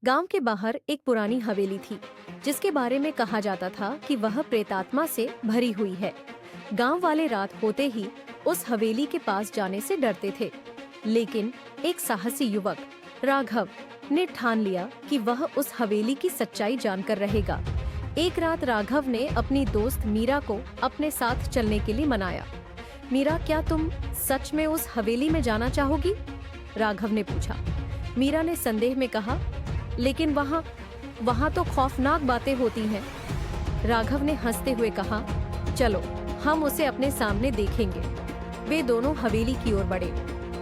गांव के बाहर एक पुरानी हवेली थी जिसके बारे में कहा जाता था कि वह प्रेतात्मा से भरी हुई है। गांव वाले रात होते ही उस हवेली के पास जाने से डरते थे, लेकिन एक साहसी युवक राघव ने ठान लिया कि वह उस हवेली की सच्चाई जानकर रहेगा। एक रात राघव ने अपनी दोस्त मीरा को अपने साथ चलने के लिए मनाया। मीरा, क्या तुम सच में उस हवेली में जाना चाहोगी? राघव ने पूछा। मीरा ने संदेह में कहा, लेकिन वहाँ तो खौफनाक बातें होती हैं। राघव ने हंसते हुए कहा, चलो हम उसे अपने सामने देखेंगे। वे दोनों हवेली की ओर बढ़े।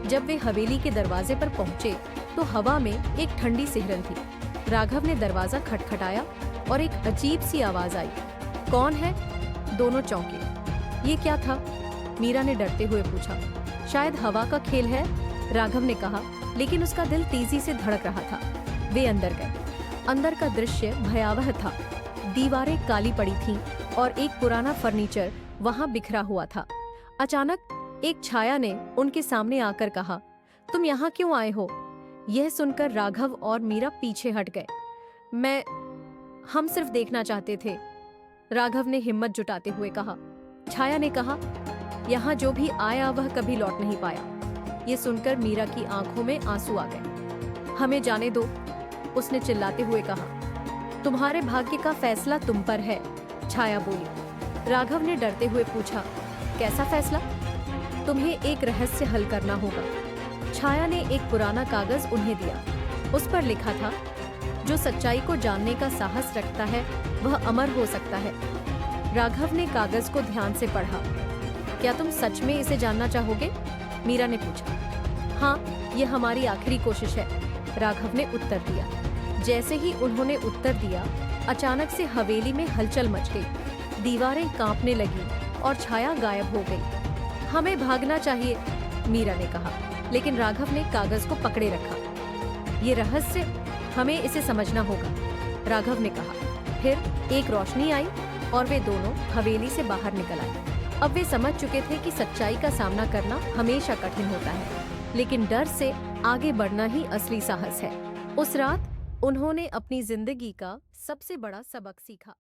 जब वे हवेली के दरवाजे पर पहुंचे तो हवा में एक ठंडी सिहरन थी। राघव ने दरवाजा खटखटाया और एक अजीब सी आवाज आई, कौन है? दोनों चौंके। ये क्या था? मीरा ने डरते हुए पूछा। शायद हवा का खेल है, राघव ने कहा, लेकिन उसका दिल तेजी से धड़क रहा था। वे अंदर गए। अंदर का दृश्य भयावह था। दीवारें काली पड़ी थीं और एक पुराना फर्नीचर वहां बिखरा हुआ था। अचानक एक छाया ने उनके सामने आकर कहा, तुम यहाँ क्यों आए हो? यह सुनकर राघव और मीरा पीछे हट गए। हम सिर्फ देखना चाहते थे, राघव ने हिम्मत जुटाते हुए कहा। छाया ने कहा, यहाँ जो भी आया वह कभी लौट नहीं पाया। ये सुनकर मीरा की आंखों में आंसू आ गए। हमें जाने दो, उसने चिल्लाते हुए कहा। तुम्हारे भाग्य का फैसला तुम पर है, छाया बोली। राघव ने डरते हुए पूछा, कैसा फैसला? तुम्हें एक रहस्य हल करना होगा। छाया ने एक पुराना कागज उन्हें दिया। उस पर लिखा था, जो सच्चाई को जानने का साहस रखता है वह अमर हो सकता है। राघव ने कागज को ध्यान से पढ़ा। क्या तुम सच में इसे जानना चाहोगे? मीरा ने पूछा। हाँ, ये हमारी आखिरी कोशिश है, राघव ने उत्तर दिया। जैसे ही उन्होंने उत्तर दिया, अचानक से हवेली में हलचल मच गई। दीवारें कांपने लगीं और छाया गायब हो गई। हमें भागना चाहिए, मीरा ने कहा, लेकिन राघव ने कागज को पकड़े रखा। ये रहस्य, हमें इसे समझना होगा, राघव ने कहा। फिर एक रोशनी आई और वे दोनों हवेली से बाहर निकल आए। अब वे समझ चुके थे कि सच्चाई का सामना करना हमेशा कठिन होता है, लेकिन डर से आगे बढ़ना ही असली साहस है। उस रात उन्होंने अपनी जिंदगी का सबसे बड़ा सबक सीखा।